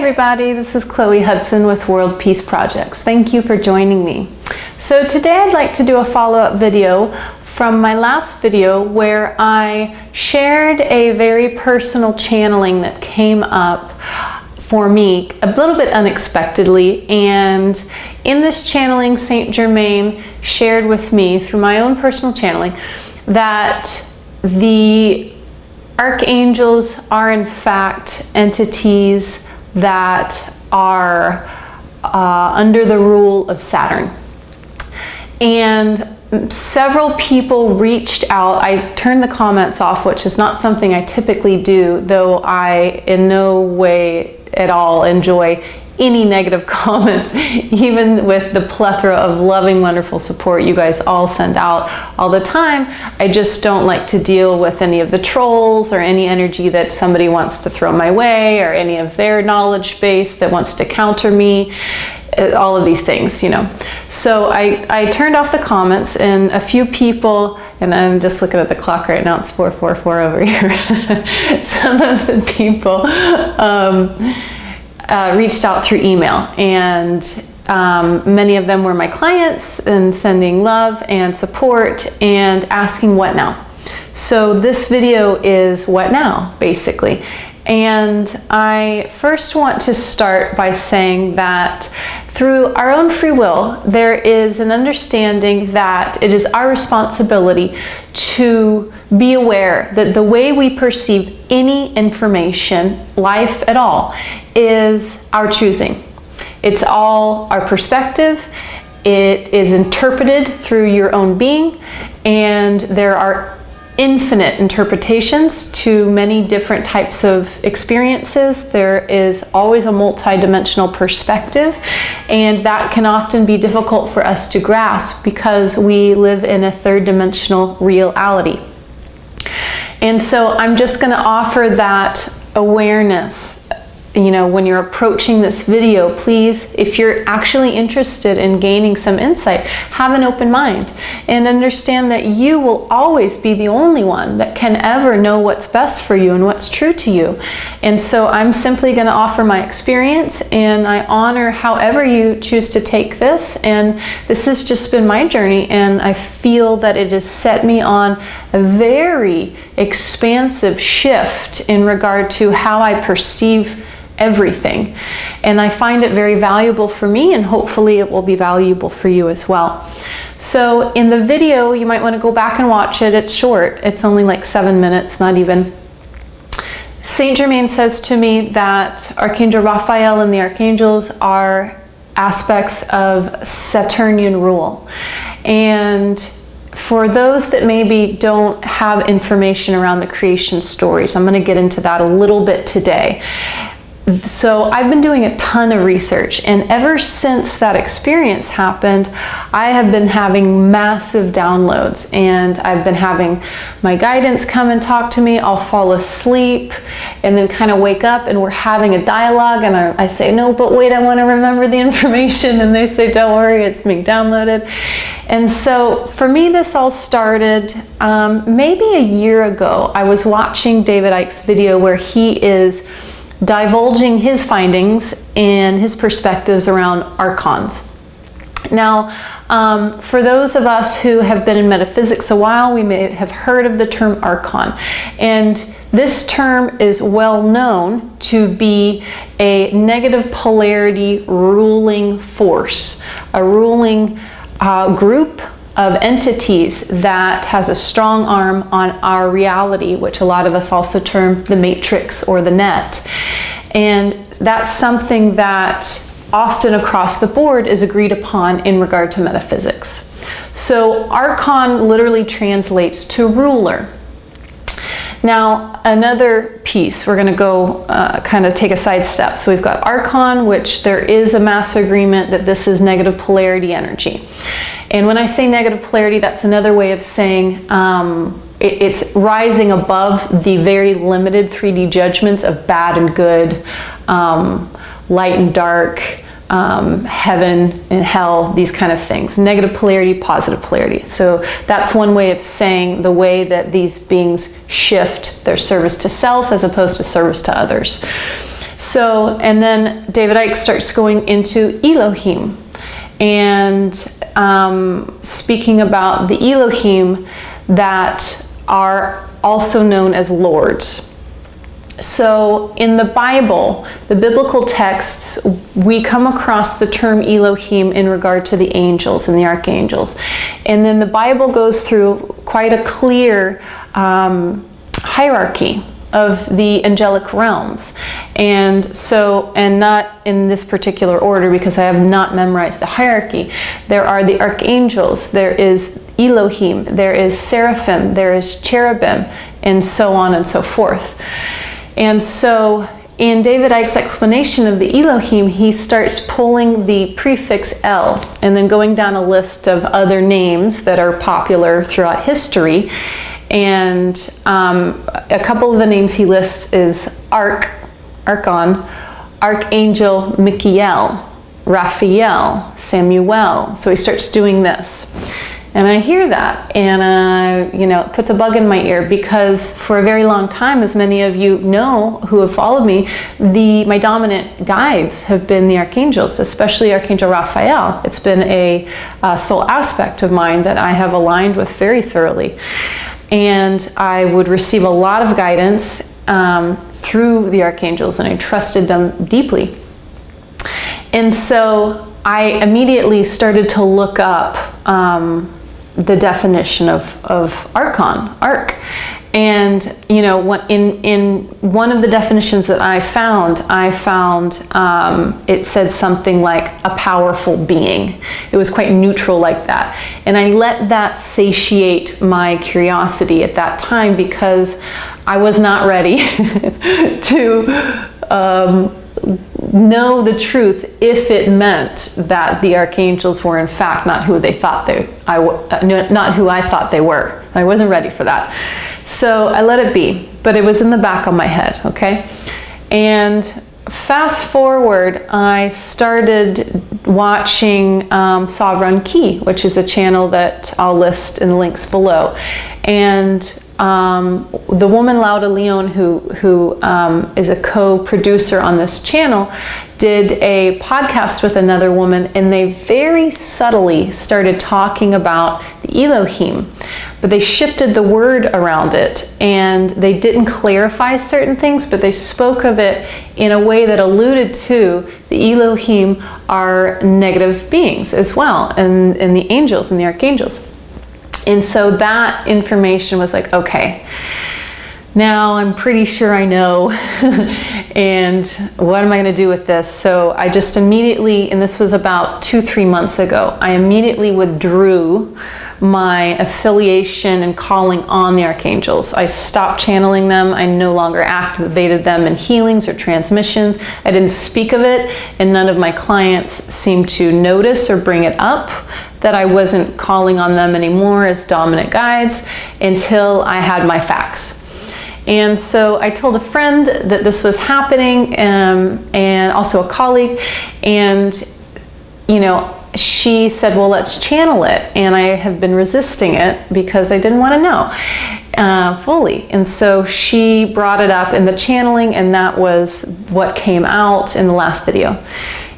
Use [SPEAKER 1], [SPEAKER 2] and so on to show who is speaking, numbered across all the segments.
[SPEAKER 1] everybody, this is Chloe Hudson with World Peace Projects. Thank you for joining me. So today I'd like to do a follow-up video from my last video where I shared a very personal channeling that came up for me a little bit unexpectedly, and in this channeling Saint Germain shared with me through my own personal channeling that the Archangels are in fact entities that are under the rule of Saturn. And several people reached out. I turned the comments off, which is not something I typically do, though I in no way at all enjoy any negative comments, even with the plethora of loving, wonderful support you guys all send out all the time. I just don't like to deal with any of the trolls or any energy that somebody wants to throw my way or any of their knowledge base that wants to counter me, all of these things, you know. So I turned off the comments, and a few people, and I'm just looking at the clock right now, it's 4:44 over here. Some of the people reached out through email, and many of them were my clients, and sending love and support and asking what now. So this video is what now, basically. And I first want to start by saying that through our own free will, there is an understanding that it is our responsibility to be aware that the way we perceive any information, life at all, is our choosing. It's all our perspective. It is interpreted through your own being, and there are infinite interpretations to many different types of experiences. There is always a multidimensional perspective, and that can often be difficult for us to grasp because we live in a third dimensional reality. And so I'm just going to offer that awareness. You know, when you're approaching this video, please, if you're actually interested in gaining some insight, have an open mind and understand that you will always be the only one that can ever know what's best for you and what's true to you. And so I'm simply going to offer my experience, and I honor however you choose to take this. And this has just been my journey, and I feel that it has set me on a very expansive shift in regard to how I perceive everything. And I find it very valuable for me, and hopefully it will be valuable for you as well. So in the video, you might want to go back and watch it. It's short. It's only like 7 minutes, not even. Saint Germain says to me that Archangel Raphael and the Archangels are aspects of Saturnian rule. And for those that maybe don't have information around the creation stories, I'm going to get into that a little bit today. So I've been doing a ton of research, and ever since that experience happened, I have been having massive downloads, and I've been having my guidance come and talk to me. I'll fall asleep and then kind of wake up, and we're having a dialogue, and I say, no, but wait, I want to remember the information, and they say, don't worry, it's being downloaded. And so for me, this all started maybe a year ago. I was watching David Icke's video where he is divulging his findings and his perspectives around Archons. Now, for those of us who have been in metaphysics a while, we may have heard of the term Archon. And this term is well known to be a negative polarity ruling force, a ruling group of entities that has a strong arm on our reality, which a lot of us also term the matrix or the net. And that's something that often across the board is agreed upon in regard to metaphysics. So Archon literally translates to ruler. Now, another piece, we're going to go kind of take a sidestep. So we've got Archon, which there is a mass agreement that this is negative polarity energy. And when I say negative polarity, that's another way of saying it's rising above the very limited 3D judgments of bad and good, light and dark, heaven and hell, these kind of things. Negative polarity, positive polarity. So that's one way of saying the way that these beings shift their service to self as opposed to service to others. So, and then David Icke starts going into Elohim and speaking about the Elohim that are also known as lords. So in the Bible, the biblical texts, we come across the term Elohim in regard to the angels and the archangels. And then the Bible goes through quite a clear hierarchy of the angelic realms. And so, and not in this particular order because I have not memorized the hierarchy. There are the archangels, there is Elohim, there is seraphim, there is cherubim, and so on and so forth. And so in David Icke's explanation of the Elohim, he starts pulling the prefix El and then going down a list of other names that are popular throughout history. And a couple of the names he lists is Archon, Archangel Michael, Raphael, Samuel. So he starts doing this. And I hear that, and you know, it puts a bug in my ear because for a very long time, as many of you know who have followed me, my dominant guides have been the archangels, especially Archangel Raphael. It's been a soul aspect of mine that I have aligned with very thoroughly. And I would receive a lot of guidance through the archangels, and I trusted them deeply. And so I immediately started to look up the definition of Archon, Arch. And you know, in one of the definitions that I found it said something like a powerful being. It was quite neutral like that. And I let that satiate my curiosity at that time because I was not ready to know the truth if it meant that the archangels were in fact not who they thought not who I thought they were. I wasn't ready for that. So I let it be, but it was in the back of my head, okay? And fast forward, I started watching Sovereign Key, which is a channel that I'll list in the links below. And the woman Lauda Leon, who is a co-producer on this channel, did a podcast with another woman, and they very subtly started talking about the Elohim, but they shifted the word around it, and they didn't clarify certain things, but they spoke of it in a way that alluded to the Elohim are negative beings as well, and the angels and the archangels. And so that information was like, okay, now I'm pretty sure I know, and what am I going to do with this? So I just immediately, and this was about 2-3 months ago, I immediately withdrew my affiliation and calling on the archangels. I stopped channeling them. I no longer activated them in healings or transmissions. I didn't speak of it, and none of my clients seemed to notice or bring it up that I wasn't calling on them anymore as dominant guides until I had my facts. And so I told a friend that this was happening, and also a colleague, and you know, she said, well, let's channel it. And I have been resisting it because I didn't want to know fully. And so she brought it up in the channeling, and that was what came out in the last video.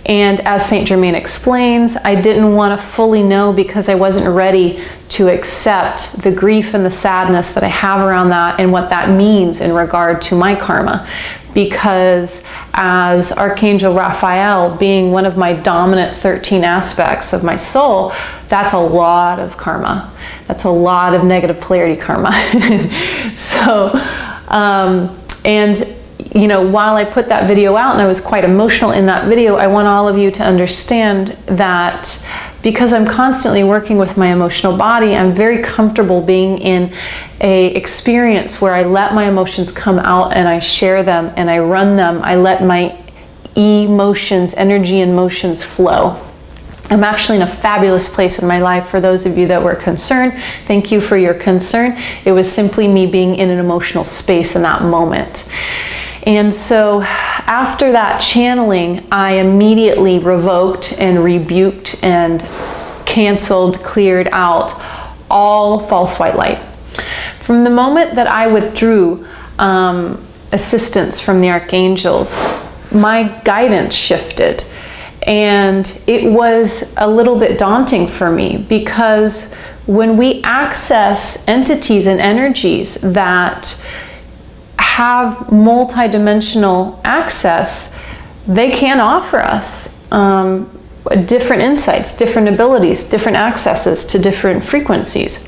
[SPEAKER 1] And as Saint Germain explains, I didn't want to fully know because I wasn't ready to accept the grief and the sadness that I have around that and what that means in regard to my karma. Because as Archangel Raphael being one of my dominant 13 aspects of my soul, that's a lot of karma. That's a lot of negative polarity karma. So, and you know, while I put that video out and I was quite emotional in that video, I want all of you to understand that because I'm constantly working with my emotional body, I'm very comfortable being in a experience where I let my emotions come out and I share them and I run them. I let my emotions, energy and motions flow. I'm actually in a fabulous place in my life. For those of you that were concerned, thank you for your concern. It was simply me being in an emotional space in that moment. And so after that channeling, I immediately revoked and rebuked and canceled, cleared out all false white light. From the moment that I withdrew assistance from the archangels, my guidance shifted. And it was a little bit daunting for me, because when we access entities and energies that have multidimensional access, they can offer us different insights, different abilities, different accesses to different frequencies.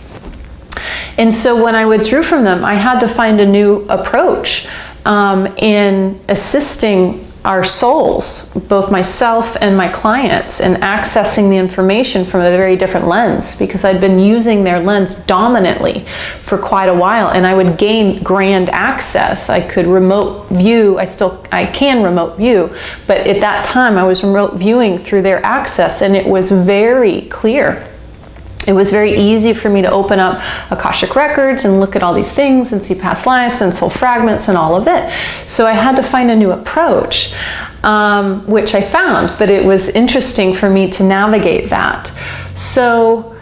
[SPEAKER 1] And so when I withdrew from them, I had to find a new approach in assisting our souls, both myself and my clients, in accessing the information from a very different lens, because I'd been using their lens dominantly for quite a while, and I would gain grand access. I could remote view, I can remote view, but at that time I was remote viewing through their access, and it was very clear. It was very easy for me to open up Akashic records and look at all these things and see past lives and soul fragments and all of it. So I had to find a new approach, which I found, but it was interesting for me to navigate that. So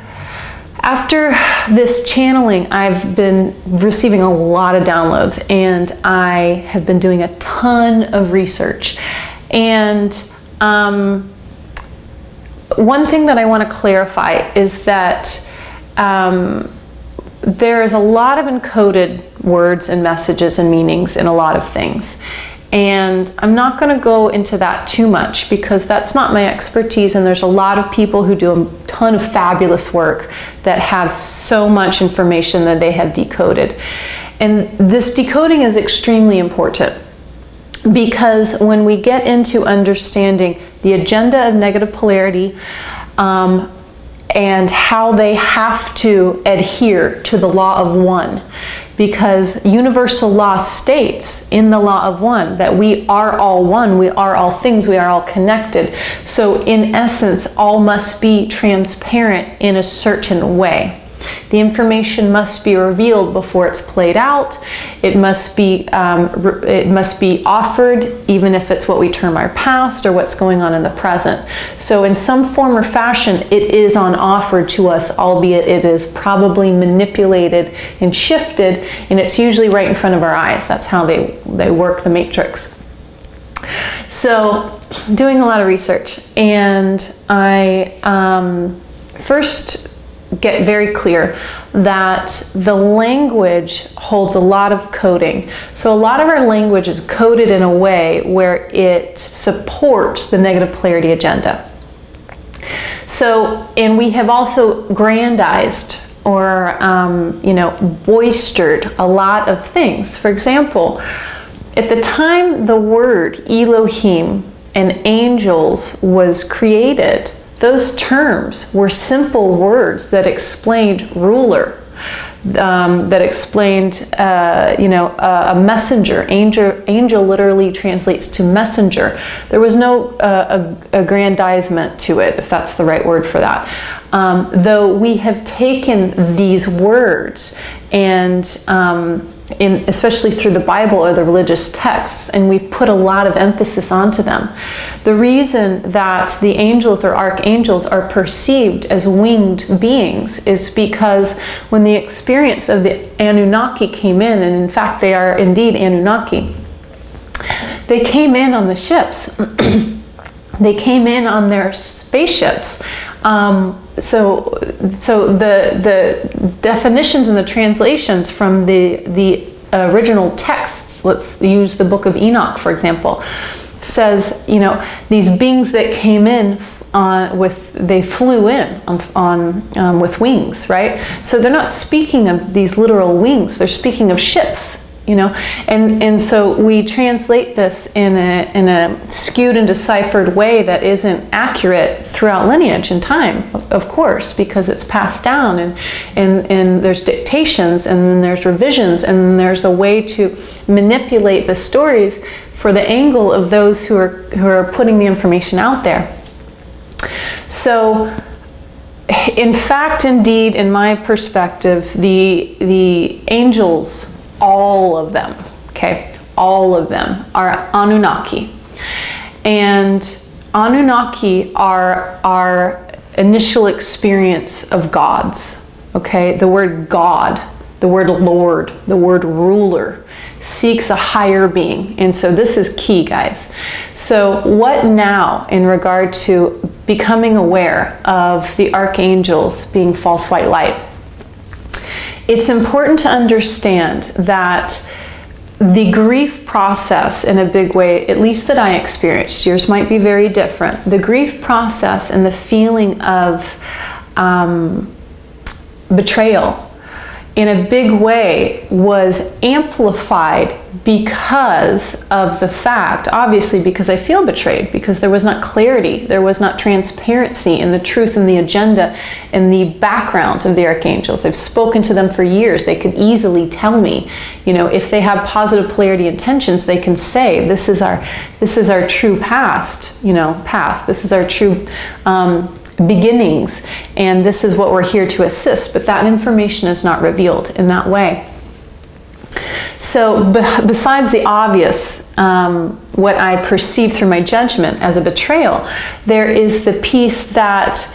[SPEAKER 1] after this channeling, I've been receiving a lot of downloads, and I have been doing a ton of research. And one thing that I want to clarify is that there's a lot of encoded words and messages and meanings in a lot of things. And I'm not going to go into that too much, because that's not my expertise, and there's a lot of people who do a ton of fabulous work that have so much information that they have decoded. And this decoding is extremely important, because when we get into understanding the agenda of negative polarity and how they have to adhere to the law of one, because universal law states in the law of one that we are all one, we are all things, we are all connected. So in essence, all must be transparent in a certain way. The information must be revealed before it's played out. It must be offered, even if it's what we term our past or what's going on in the present. So in some form or fashion, it is on offer to us, albeit it is probably manipulated and shifted, and it's usually right in front of our eyes. That's how they work the matrix. So doing a lot of research, and I first get very clear that the language holds a lot of coding. So a lot of our language is coded in a way where it supports the negative polarity agenda. So, and we have also grandized or, boistered a lot of things. For example, at the time the word Elohim and angels was created, those terms were simple words that explained ruler, that explained, a messenger. Angel literally translates to messenger. There was no aggrandizement to it, if that's the right word for that. Though we have taken these words and especially through the Bible or the religious texts, and we've put a lot of emphasis onto them. The reason that the angels or archangels are perceived as winged beings is because when the experience of the Annunaki came in, and in fact they are indeed Annunaki, they came in on the ships. They came in on their spaceships. So the definitions and the translations from the original texts, let's use the book of Enoch, for example, says, these beings that came in they flew in with wings, right? So they're not speaking of these literal wings, they're speaking of ships. And so we translate this in a skewed and deciphered way that isn't accurate throughout lineage and time, of course, because it's passed down, and there's dictations, and then there's revisions, and then there's a way to manipulate the stories for the angle of those who are putting the information out there. So in fact, indeed, in my perspective, the angels, all of them, okay, all of them are Anunnaki. And Anunnaki are our initial experience of gods, okay? The word God, the word Lord, the word ruler seeks a higher being. And so this is key, guys. So what now in regard to becoming aware of the archangels being false white light? It's important to understand that the grief process, in a big way, at least that I experienced, yours might be very different. The grief process and the feeling of betrayal in a big way was amplified because of the fact, obviously because I feel betrayed, because there was not clarity, there was not transparency in the truth and the agenda and the background of the archangels. I've spoken to them for years. They could easily tell me, you know, if they have positive polarity intentions, they can say, this is our true past, you know, past. This is our true beginnings, and this is what we're here to assist. But that information is not revealed in that way. So besides the obvious, what I perceive through my judgment as a betrayal, there is the piece that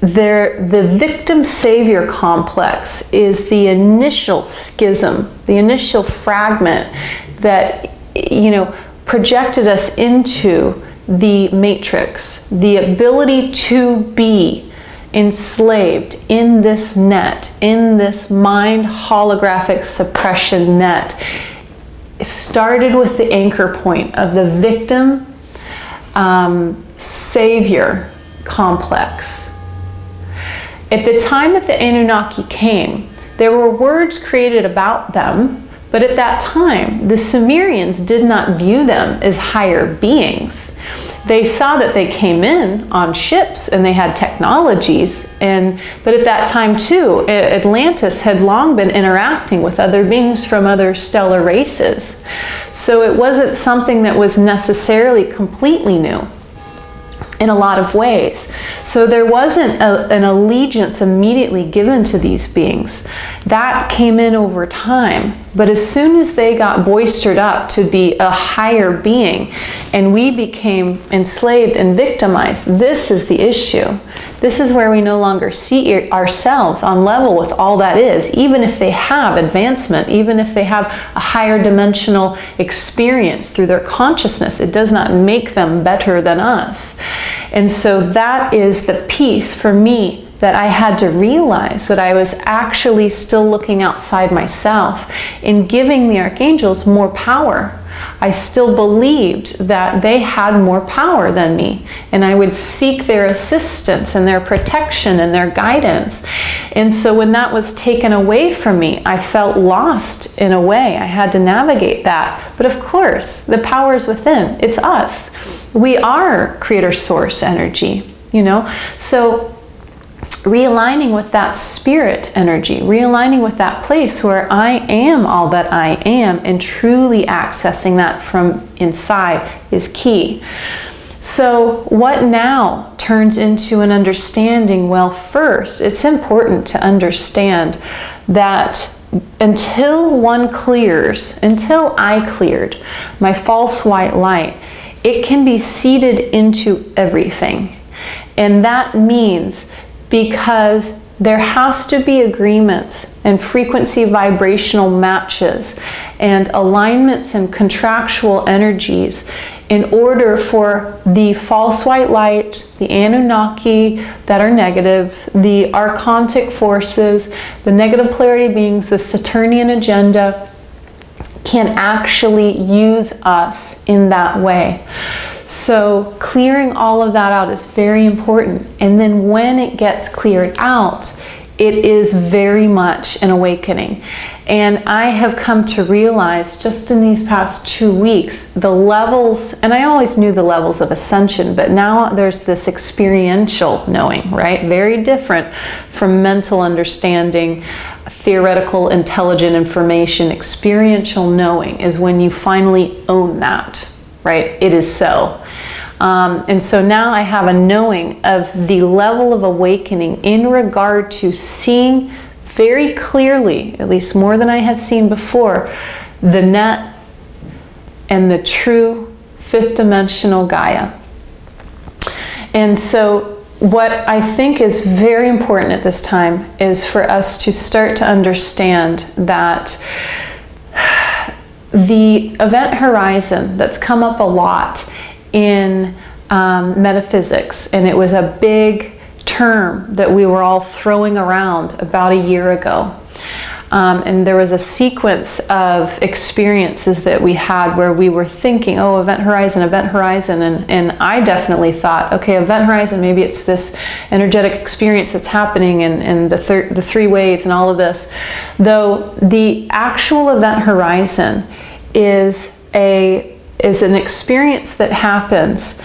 [SPEAKER 1] the victim-savior complex is the initial schism, the initial fragment that, you know, projected us into the matrix, the ability to be enslaved in this net, in this mind holographic suppression net. It started with the anchor point of the victim savior complex. At the time that the Annunaki came, there were words created about them, but at that time, the Sumerians did not view them as higher beings. They saw that they came in on ships and they had technologies, but at that time too, Atlantis had long been interacting with other beings from other stellar races. So it wasn't something that was necessarily completely new in a lot of ways. So there wasn't an allegiance immediately given to these beings. That came in over time. But as soon as they got boistered up to be a higher being and we became enslaved and victimized, this is the issue. This is where we no longer see ourselves on level with all that is, even if they have advancement, even if they have a higher dimensional experience through their consciousness. It does not make them better than us. And so that is the piece for me that I had to realize, that I was actually still looking outside myself in giving the archangels more power. I still believed that they had more power than me, and I would seek their assistance and their protection and their guidance. And so when that was taken away from me, I felt lost in a way. I had to navigate that. But of course, the power is within. It's us. We are creator source energy, you know? So realigning with that spirit energy, realigning with that place where I am all that I am, and truly accessing that from inside is key. So what now turns into an understanding? Well, first, it's important to understand that until one clears, until I cleared my false white light, it can be seeded into everything. And that means, because there has to be agreements and frequency vibrational matches and alignments and contractual energies in order for the false white light, the Anunnaki that are negatives, the archontic forces, the negative polarity beings, the Saturnian agenda, can actually use us in that way. So clearing all of that out is very important. And then when it gets cleared out, it is very much an awakening. And I have come to realize just in these past 2 weeks, the levels, and I always knew the levels of ascension, but now there's this experiential knowing, right? Very different from mental understanding, theoretical, intelligent information. Experiential knowing is when you finally own that, right? It is so. And so now I have a knowing of the level of awakening in regard to seeing very clearly, at least more than I have seen before, the net and the true fifth dimensional Gaia. And so what I think is very important at this time is for us to start to understand that the event horizon that's come up a lot in metaphysics, and it was a big term that we were all throwing around about a year ago. And there was a sequence of experiences that we had where we were thinking, oh, event horizon, and I definitely thought, okay, event horizon, maybe it's this energetic experience that's happening and the three waves and all of this. Though the actual event horizon is an experience that happens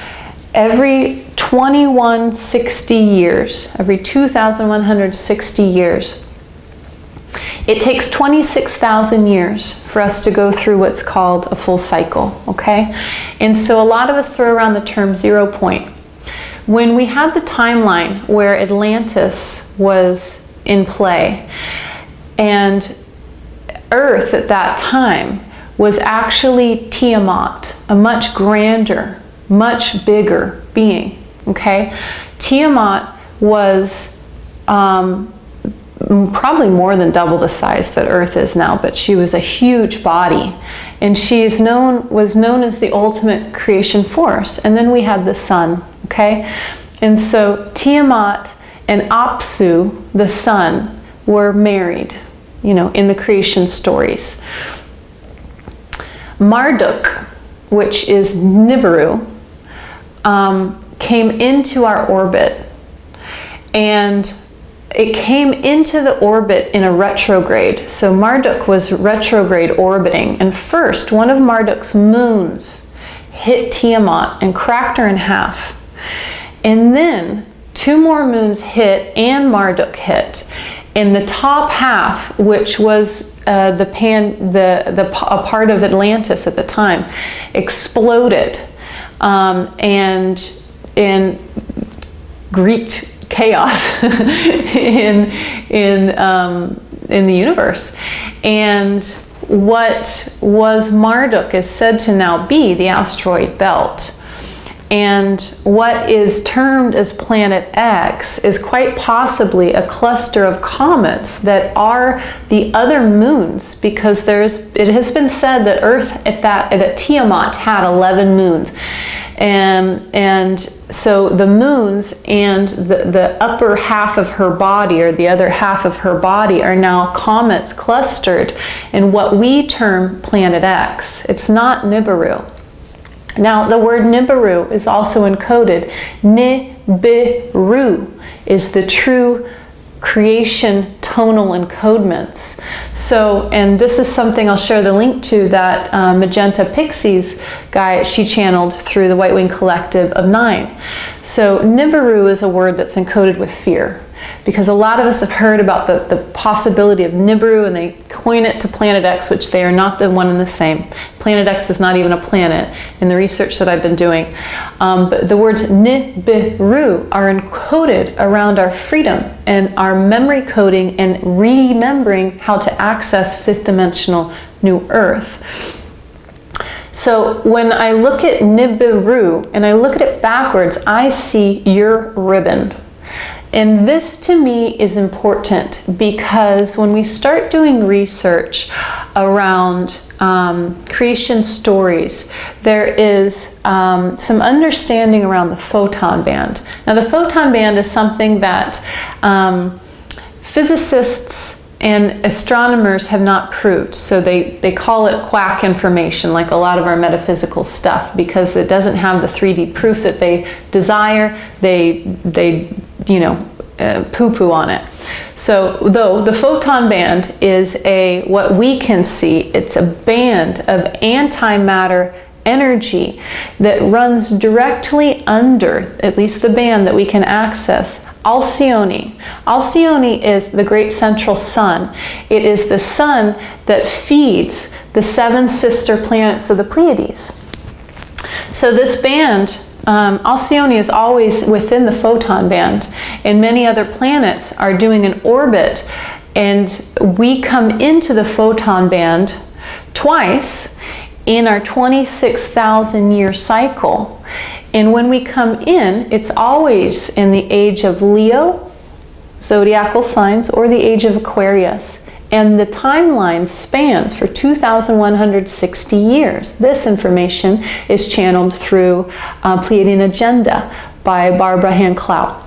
[SPEAKER 1] every 2160 years, every 2160 years. It takes 26,000 years for us to go through what's called a full cycle, okay? And so a lot of us throw around the term 0 point. When we had the timeline where Atlantis was in play, and Earth at that time was actually Tiamat, a much grander, much bigger being, okay? Tiamat was probably more than double the size that Earth is now, but she was a huge body, and she was known as the ultimate creation force. And then we had the sun, okay? And so Tiamat and Apsu, the sun, were married, you know, in the creation stories. Marduk, which is Nibiru, came into our orbit, and it came into the orbit in a retrograde. So Marduk was retrograde orbiting, and first one of Marduk's moons hit Tiamat and cracked her in half. And then 2 more moons hit and Marduk hit. In the top half, which was a part of Atlantis at the time, exploded and wreaked chaos in the universe. And what was Marduk is said to now be the asteroid belt. And what is termed as Planet X is quite possibly a cluster of comets that are the other moons, because it has been said that Earth at Tiamat had 11 moons. And so the moons and the upper half of her body, or the other half of her body, are now comets clustered in what we term Planet X. It's not Nibiru. Now, the word Nibiru is also encoded. Nibiru is the true creation tonal encodements. So, and this is something I'll share the link to, that Magenta Pixies guy she channeled through the White Wing Collective of 9. So Nibiru is a word that's encoded with fear, because a lot of us have heard about the possibility of Nibiru, and they coin it to Planet X, which they are not the one and the same. Planet X is not even a planet in the research that I've been doing. But the words Nibiru are encoded around our freedom and our memory coding and remembering how to access 5th dimensional New Earth. So when I look at Nibiru and I look at it backwards, I see your ribbon. And this to me is important, because when we start doing research around creation stories, there is some understanding around the photon band. Now, the photon band is something that physicists and astronomers have not proved. So they call it quack information, like a lot of our metaphysical stuff, because it doesn't have the 3D proof that they desire. They you know, poo-poo on it. So though the photon band is what we can see, it's a band of antimatter energy that runs directly under, at least the band that we can access, Alcyone. Alcyone is the great central sun. It is the sun that feeds the 7 sister planets of the Pleiades. So this band, Alcyone, is always within the photon band, and many other planets are doing an orbit, and we come into the photon band twice in our 26,000 year cycle. And when we come in, it's always in the age of Leo, zodiacal signs, or the age of Aquarius. And the timeline spans for 2,160 years. This information is channeled through Pleiadian Agenda by Barbara Hand-Clout.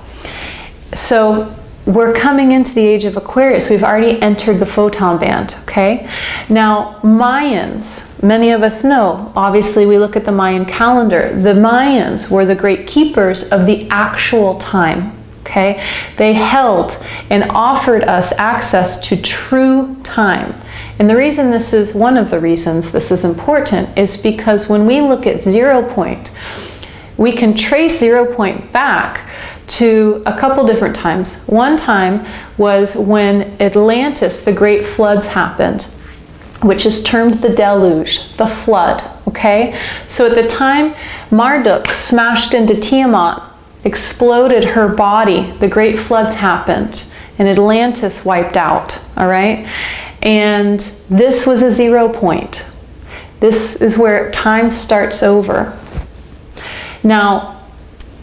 [SPEAKER 1] So we're coming into the age of Aquarius. We've already entered the photon band, okay? Now, Mayans, many of us know, obviously we look at the Mayan calendar. The Mayans were the great keepers of the actual time, okay? They held and offered us access to true time. And the reason this is, one of the reasons this is important, is because when we look at 0 point, we can trace 0 point back to a couple different times. One time was when Atlantis, the great floods happened, which is termed the deluge, the flood, okay? So at the time Marduk smashed into Tiamat, exploded her body, the great floods happened, and Atlantis wiped out, all right? And this was a 0 point. This is where time starts over. Now,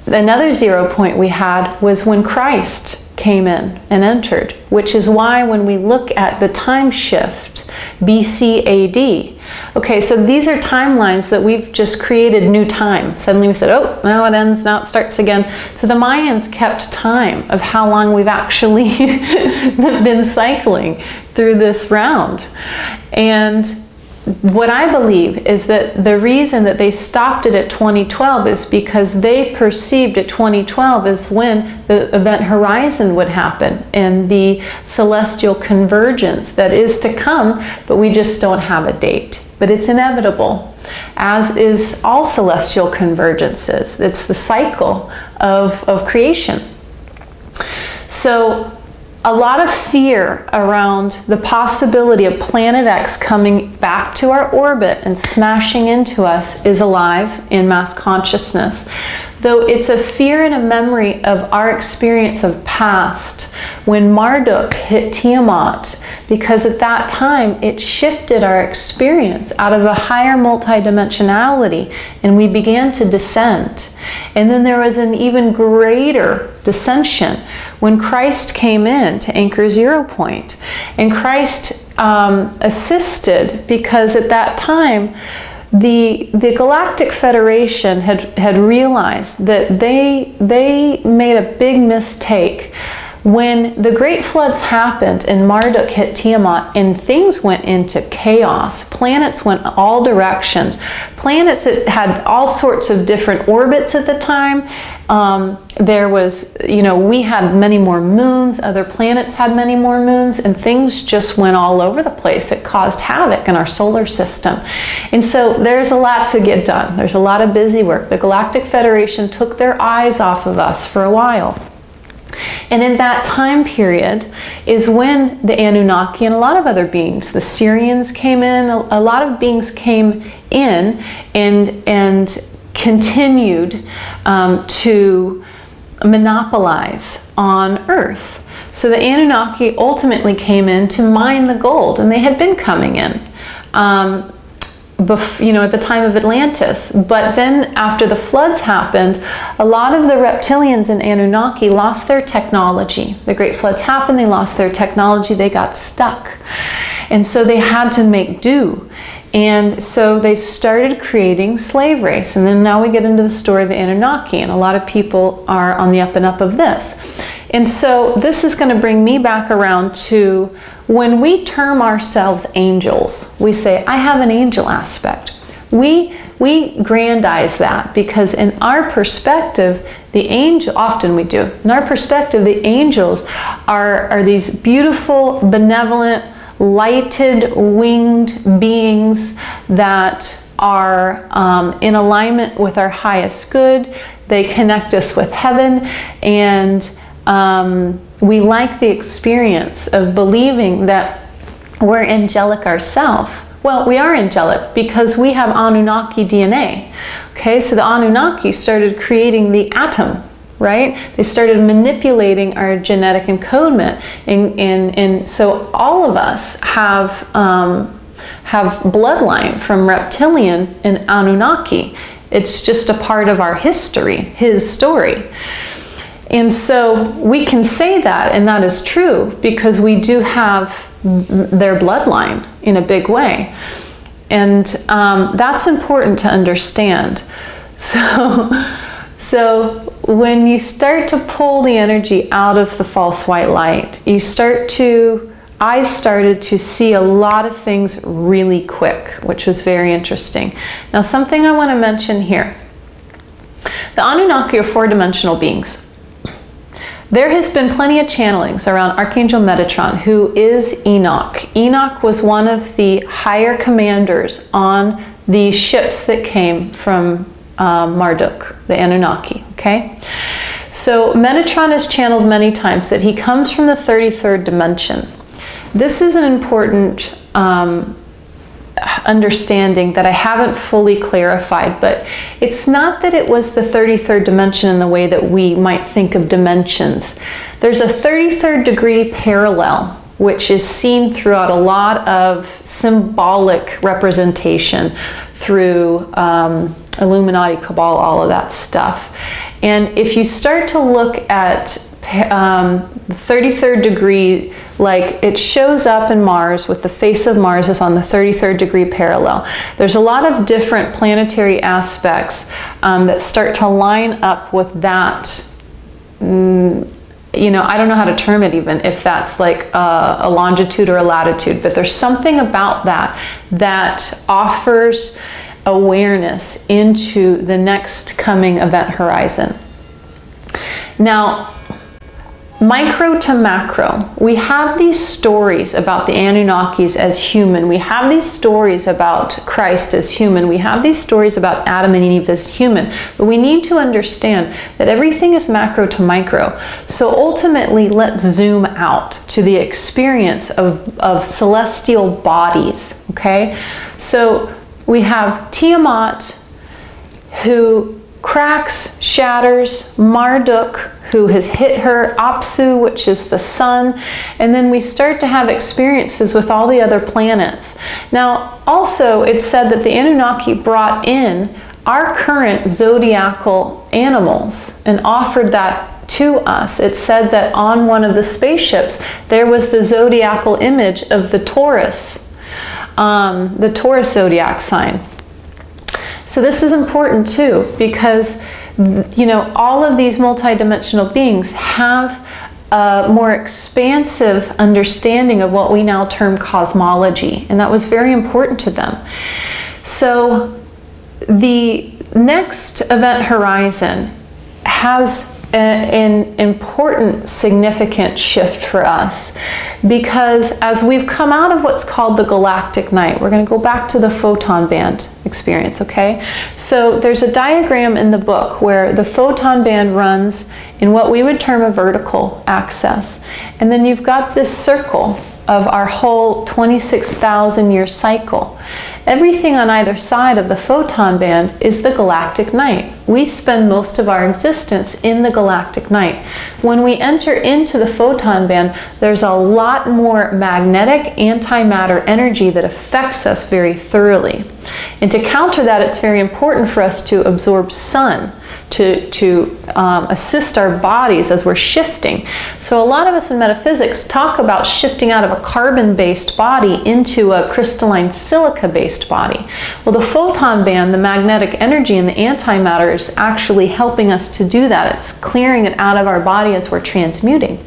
[SPEAKER 1] another 0 point we had was when Christ came in and entered, which is why when we look at the time shift, BC AD, okay, so these are timelines that we've just created new time. Suddenly we said, oh, now it ends, now it starts again. So the Mayans kept time of how long we've actually been cycling through this round. And what I believe is that the reason that they stopped it at 2012 is because they perceived at 2012 as when the event horizon would happen and the celestial convergence that is to come, but we just don't have a date. But it's inevitable, as is all celestial convergences. It's the cycle of creation. So a lot of fear around the possibility of Planet X coming back to our orbit and smashing into us is alive in mass consciousness. Though it's a fear and a memory of our experience of past when Marduk hit Tiamat, because at that time it shifted our experience out of a higher multidimensionality and we began to descend. And then there was an even greater descension when Christ came in to anchor 0 point. And Christ assisted because at that time the Galactic Federation had realized that they made a big mistake. When the great floods happened and Marduk hit Tiamat and things went into chaos, planets went all directions. Planets that had all sorts of different orbits at the time. There was, you know, we had many more moons, other planets had many more moons, and things just went all over the place. It caused havoc in our solar system. And so there's a lot to get done. There's a lot of busy work. The Galactic Federation took their eyes off of us for a while. And in that time period is when the Annunaki and a lot of other beings, the Syrians came in, a lot of beings came in and continued to monopolize on Earth. So the Annunaki ultimately came in to mine the gold, and they had been coming in. You know, at the time of Atlantis. But then after the floods happened, a lot of the reptilians and Anunnaki lost their technology. The great floods happened, they lost their technology, they got stuck. And so they had to make do. And so they started creating slave race. And then now we get into the story of the Anunnaki, and a lot of people are on the up and up of this. And so this is going to bring me back around to when we term ourselves angels, we say, I have an angel aspect. We grandize that because in our perspective, the angel, often we do, in our perspective, the angels are these beautiful, benevolent, lighted, winged beings that are in alignment with our highest good. They connect us with heaven, and we like the experience of believing that we're angelic ourselves. Well, we are angelic because we have Anunnaki DNA. Okay, so the Anunnaki started creating the atom, right? They started manipulating our genetic encodement, and so all of us have bloodline from reptilian and Anunnaki. It's just a part of our history, his story. And so we can say that, and that is true, because we do have their bloodline in a big way. And that's important to understand. So when you start to pull the energy out of the false white light, I started to see a lot of things really quick, which was very interesting. Now, something I want to mention here. The Anunnaki are four-dimensional beings. There has been plenty of channelings around Archangel Metatron, who is Enoch. Enoch was one of the higher commanders on the ships that came from Marduk, the Annunaki, okay? So Metatron is channeled many times that he comes from the 33rd dimension. This is an important understanding that I haven't fully clarified, but it's not that it was the 33rd dimension in the way that we might think of dimensions. There's a 33rd degree parallel, which is seen throughout a lot of symbolic representation through Illuminati, Cabal, all of that stuff. And if you start to look at the 33rd degree, like it shows up in Mars with the face of Mars is on the 33rd degree parallel. There's a lot of different planetary aspects that start to line up with that. You know, I don't know how to term it even, if that's like a longitude or a latitude, but there's something about that that offers awareness into the next coming event horizon. Now, micro to macro, we have these stories about the Anunnakis as human. We have these stories about Christ as human. We have these stories about Adam and Eve as human. But we need to understand that everything is macro to micro. So ultimately, let's zoom out to the experience of celestial bodies, okay? So we have Tiamat, who cracks, shatters, Marduk, who has hit her, Apsu, which is the sun, and then we start to have experiences with all the other planets. Now, also, it's said that the Anunnaki brought in our current zodiacal animals and offered that to us. It said that on one of the spaceships, there was the zodiacal image of the Taurus zodiac sign. So this is important too, because you know, all of these multidimensional beings have a more expansive understanding of what we now term cosmology, and that was very important to them. So the next event horizon has an important, significant shift for us, because as we've come out of what's called the galactic night, we're going to go back to the photon band experience, okay? So there's a diagram in the book where the photon band runs in what we would term a vertical axis, and then you've got this circle of our whole 26,000 year cycle. Everything on either side of the photon band is the galactic night. We spend most of our existence in the galactic night. When we enter into the photon band, there's a lot more magnetic antimatter energy that affects us very thoroughly. And to counter that, it's very important for us to absorb sun to assist our bodies as we're shifting. So a lot of us in metaphysics talk about shifting out of a carbon-based body into a crystalline silica-based body. Well, the photon band, the magnetic energy and the antimatter is actually helping us to do that. It's clearing it out of our body as we're transmuting.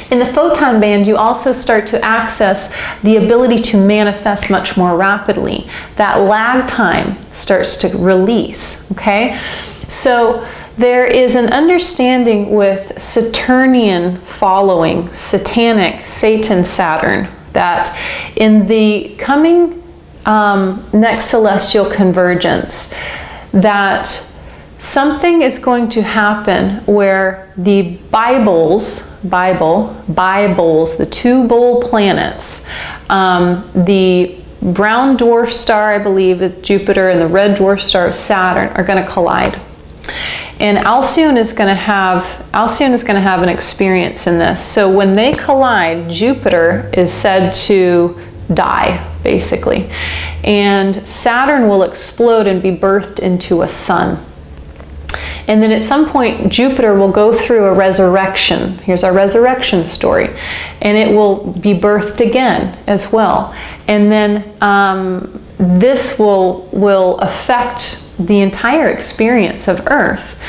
[SPEAKER 1] In the photon band, you also start to access the ability to manifest much more rapidly. That lag time starts to release, okay? So there is an understanding with Saturnian following, satanic, Satan, Saturn, that in the coming next celestial convergence, that something is going to happen where the Bibles, the two bull planets, the brown dwarf star, I believe, is Jupiter, and the red dwarf star of Saturn are going to collide. And Alcyone is going to have an experience in this. So when they collide, Jupiter is said to die, basically. And Saturn will explode and be birthed into a sun. And then at some point, Jupiter will go through a resurrection. Here's our resurrection story. And it will be birthed again as well. And then this will affect the entire experience of Earth.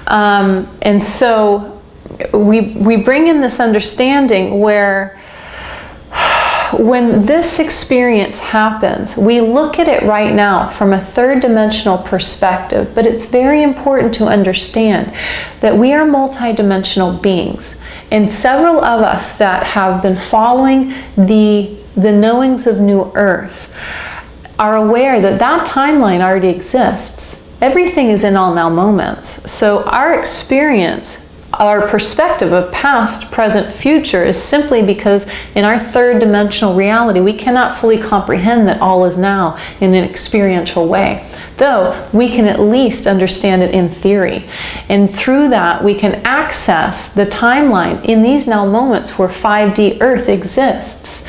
[SPEAKER 1] And so we bring in this understanding where when this experience happens, we look at it right now from a third dimensional perspective, but it's very important to understand that we are multidimensional beings. And several of us that have been following the knowings of New Earth are aware that that timeline already exists. Everything is in all now moments. So our experience, our perspective of past, present, future is simply because in our third dimensional reality, we cannot fully comprehend that all is now in an experiential way. Though we can at least understand it in theory. And through that, we can access the timeline in these now moments where 5D Earth exists,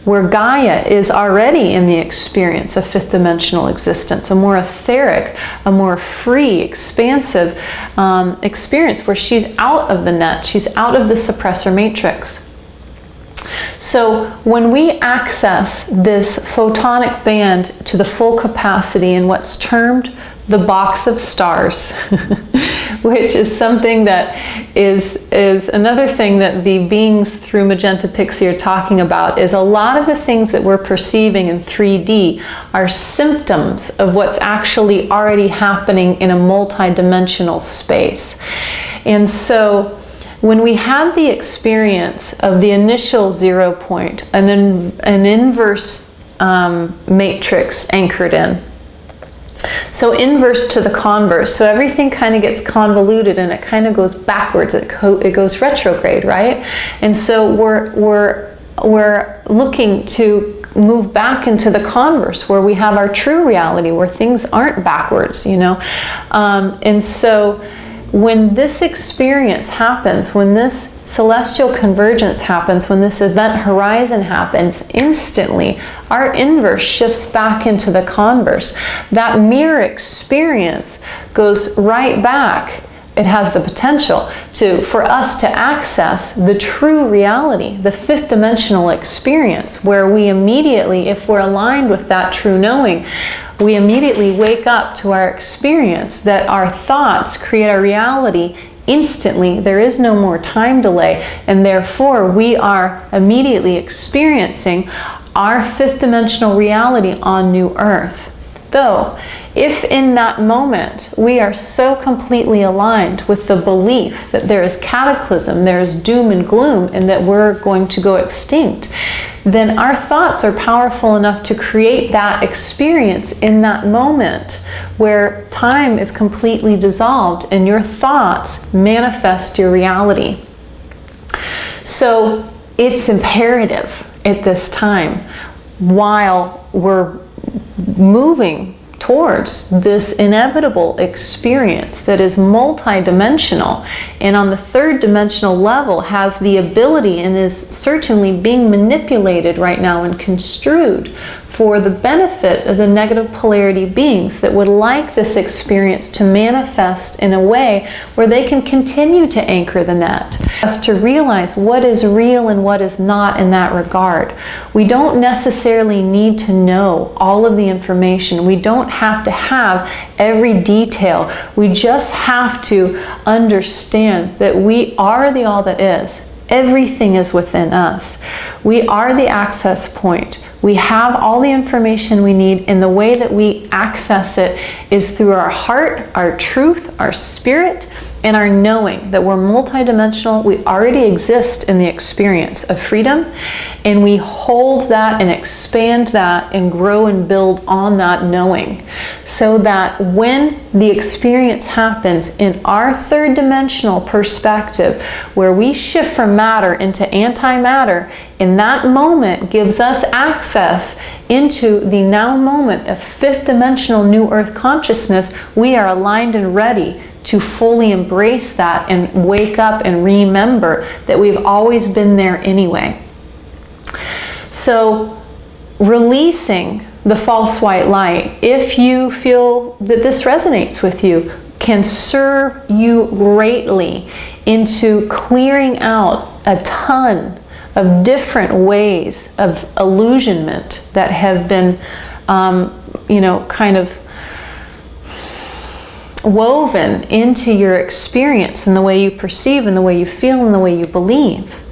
[SPEAKER 1] where Gaia is already in the experience of fifth dimensional existence, a more etheric, a more free, expansive experience where she's out of the net, she's out of the suppressor matrix. So when we access this photonic band to the full capacity in what's termed the box of stars, which is something that is another thing that the beings through Magenta Pixie are talking about, is a lot of the things that we're perceiving in 3D are symptoms of what's actually already happening in a multidimensional space. And so when we have the experience of the initial 0 point, an inverse matrix anchored in, so inverse to the converse, so everything kind of gets convoluted and it kind of goes backwards, it goes retrograde, right? And so we're looking to move back into the converse, where we have our true reality, where things aren't backwards, you know. And so when this experience happens, when this celestial convergence happens, when this event horizon happens, instantly our inverse shifts back into the converse. That mirror experience goes right back. It has the potential for us to access the true reality, the fifth dimensional experience, where we immediately, if we're aligned with that true knowing, we immediately wake up to our experience that our thoughts create our reality instantly. There is no more time delay, and therefore we are immediately experiencing our fifth dimensional reality on New Earth. Though, if in that moment we are so completely aligned with the belief that there is cataclysm, there is doom and gloom, and that we're going to go extinct, then our thoughts are powerful enough to create that experience in that moment where time is completely dissolved and your thoughts manifest your reality. So it's imperative at this time, while we're moving towards this inevitable experience that is multidimensional and on the third dimensional level has the ability and is certainly being manipulated right now and construed for the benefit of the negative polarity beings that would like this experience to manifest in a way where they can continue to anchor the net, us to realize what is real and what is not in that regard. We don't necessarily need to know all of the information. We don't have to have every detail. We just have to understand that we are the all that is. Everything is within us. We are the access point. We have all the information we need, and the way that we access it is through our heart, our truth, our spirit, and our knowing that we're multidimensional. We already exist in the experience of freedom, and we hold that and expand that and grow and build on that knowing, so that when the experience happens in our third dimensional perspective, where we shift from matter into antimatter, in that moment gives us access into the now moment of fifth dimensional New Earth consciousness. We are aligned and ready to fully embrace that and wake up and remember that we've always been there anyway. So releasing the false white light, if you feel that this resonates with you, can serve you greatly into clearing out a ton of different ways of illusionment that have been, you know, kind of woven into your experience and the way you perceive and the way you feel and the way you believe.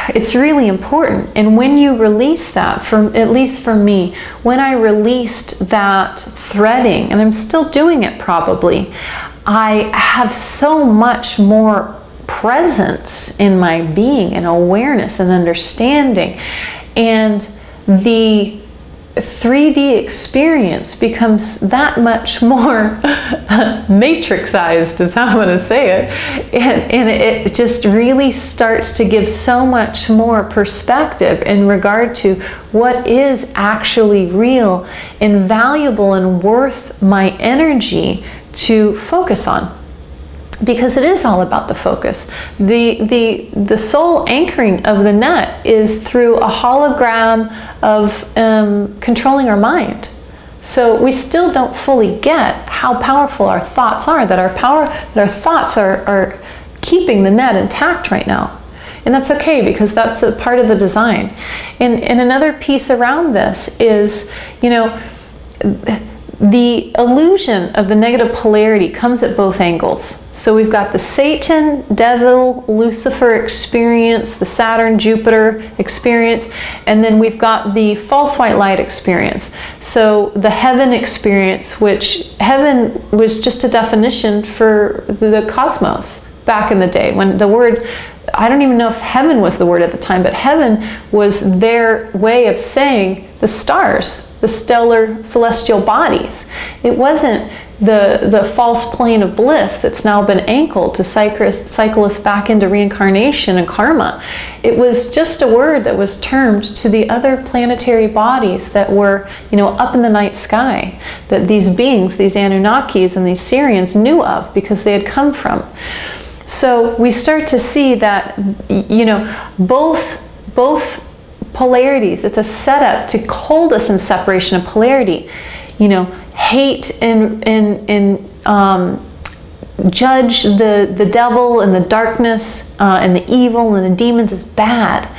[SPEAKER 1] It's really important. And when you release that, at least for me, when I released that threading, and I'm still doing it probably, I have so much more presence in my being and awareness and understanding. And the 3D experience becomes that much more matrixized, is how I'm going to say it. And it just really starts to give so much more perspective in regard to what is actually real and valuable and worth my energy to focus on. Because it is all about the focus. The sole anchoring of the net is through a hologram of controlling our mind. So we still don't fully get how powerful our thoughts are, that our thoughts are keeping the net intact right now. And that's okay, because that's a part of the design. And another piece around this is, you know, the illusion of the negative polarity comes at both angles. So we've got the Satan, Devil, Lucifer experience, the Saturn, Jupiter experience, and then we've got the false white light experience. So the heaven experience, which heaven was just a definition for the cosmos back in the day, when the word, I don't even know if heaven was the word at the time, but heaven was their way of saying the stars, the stellar celestial bodies. It wasn't the false plane of bliss that's now been anchored to cycle us back into reincarnation and karma. It was just a word that was termed to the other planetary bodies that were, you know, up in the night sky, that these beings, these Anunnakis and these Syrians knew of because they had come from. So we start to see that, you know, both polarities, it's a setup to hold us in separation of polarity. You know, hate and judge the devil and the darkness and the evil and the demons as bad.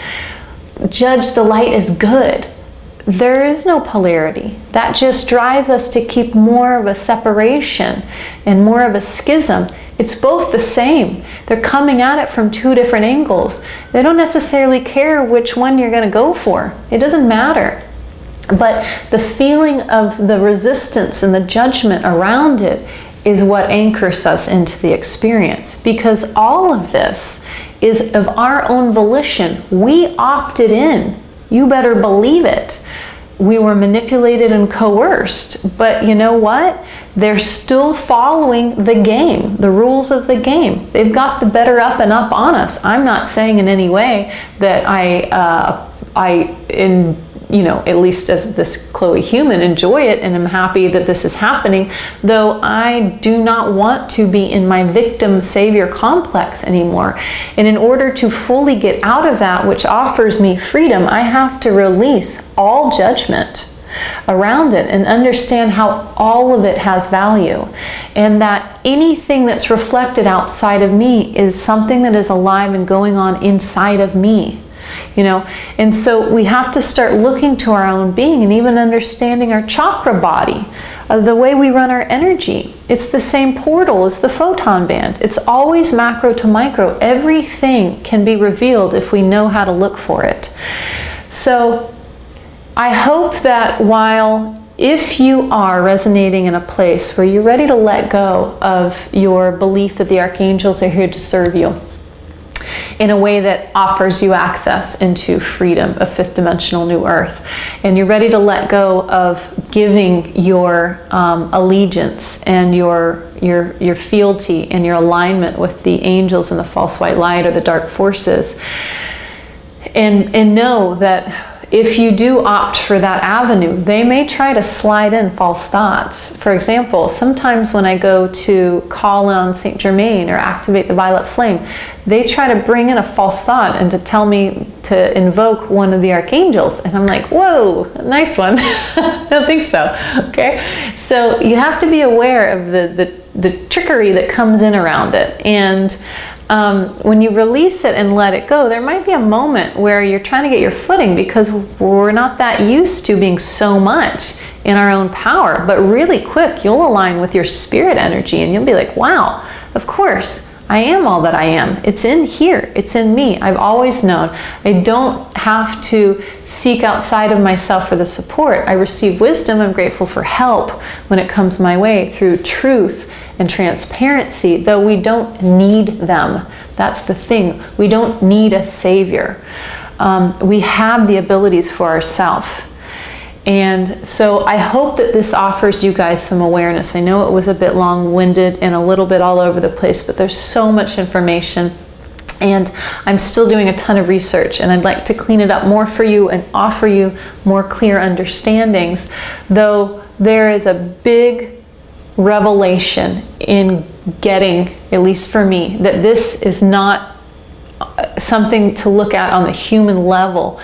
[SPEAKER 1] Judge the light as good. There is no polarity. That just drives us to keep more of a separation and more of a schism. It's both the same. They're coming at it from two different angles. They don't necessarily care which one you're going to go for. It doesn't matter. But the feeling of the resistance and the judgment around it is what anchors us into the experience. Because all of this is of our own volition. We opted in. You better believe it. We were manipulated and coerced. But you know what? They're still following the game, the rules of the game. They've got the better up and up on us. I'm not saying in any way that you know, at least as this Chloe human, enjoy it and I'm happy that this is happening, though I do not want to be in my victim savior complex anymore. And in order to fully get out of that, which offers me freedom, I have to release all judgment around it and understand how all of it has value, and that anything that's reflected outside of me is something that is alive and going on inside of me. You know, and so we have to start looking to our own being and even understanding our chakra body, the way we run our energy. It's the same portal as the photon band. It's always macro to micro. Everything can be revealed if we know how to look for it. So I hope that if you are resonating in a place where you're ready to let go of your belief that the archangels are here to serve you, in a way that offers you access into freedom, a fifth dimensional new earth, and you're ready to let go of giving your allegiance and your fealty and your alignment with the angels and the false white light or the dark forces, and know that if you do opt for that avenue, they may try to slide in false thoughts. For example, sometimes when I go to call on Saint Germain or activate the violet flame, they try to bring in a false thought and to tell me to invoke one of the archangels. And I'm like, whoa, nice one. I don't think so. Okay. So you have to be aware of the trickery that comes in around it. And when you release it and let it go, there might be a moment where you're trying to get your footing because we're not that used to being so much in our own power. But really quick, you'll align with your spirit energy and you'll be like, wow, of course, I am all that I am. It's in here. It's in me. I've always known. I don't have to seek outside of myself for the support. I receive wisdom. I'm grateful for help when it comes my way through truth and transparency, though we don't need them. That's the thing. We don't need a savior. We have the abilities for ourselves. And so I hope that this offers you guys some awareness. I know it was a bit long-winded and a little bit all over the place, but there's so much information. And I'm still doing a ton of research, and I'd like to clean it up more for you and offer you more clear understandings, though there is a big revelation in getting, at least for me, that this is not something to look at on the human level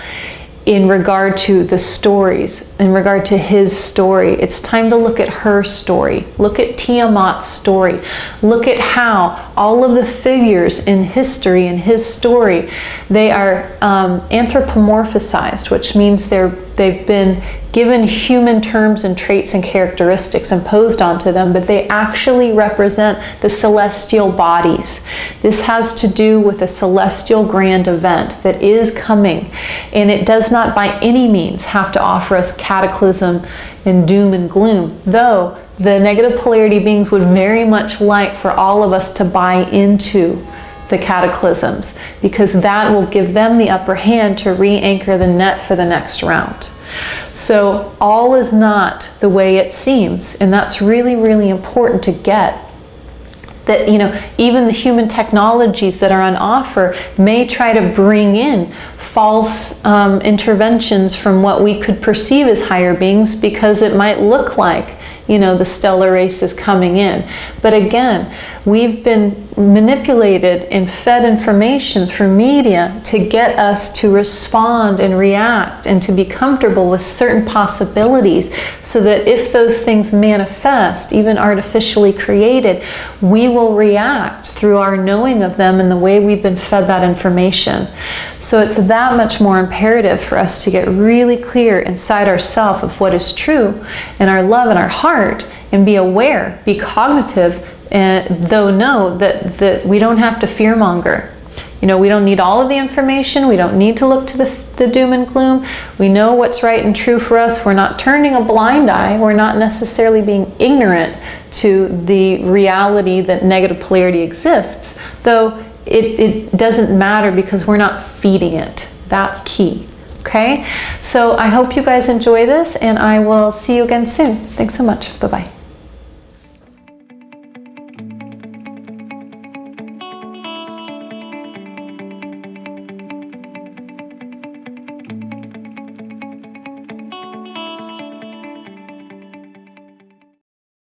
[SPEAKER 1] in regard to the stories, in regard to his story. It's time to look at her story. Look at Tiamat's story. Look at how all of the figures in history, in his story, they are anthropomorphized, which means they've been given human terms and traits and characteristics imposed onto them, but they actually represent the celestial bodies. This has to do with a celestial grand event that is coming, and it does not by any means have to offer us cataclysm and doom and gloom, though the negative polarity beings would very much like for all of us to buy into the cataclysms, because that will give them the upper hand to re-anchor the net for the next round. So all is not the way it seems, and that's really, really important to get. That, you know, even the human technologies that are on offer may try to bring in false interventions from what we could perceive as higher beings, because it might look like, you know, the stellar race is coming in. But again, we've been manipulated and fed information through media to get us to respond and react and to be comfortable with certain possibilities, so that if those things manifest, even artificially created, we will react through our knowing of them and the way we've been fed that information. So it's that much more imperative for us to get really clear inside ourselves of what is true in our love and our heart, and be aware, be cognitive, and though know that we don't have to fearmonger. You know, we don't need all of the information. We don't need to look to the doom and gloom. We know what's right and true for us. We're not turning a blind eye. We're not necessarily being ignorant to the reality that negative polarity exists, though it doesn't matter because we're not feeding it. That's key. Okay? So I hope you guys enjoy this, and I will see you again soon. Thanks so much. Bye-bye.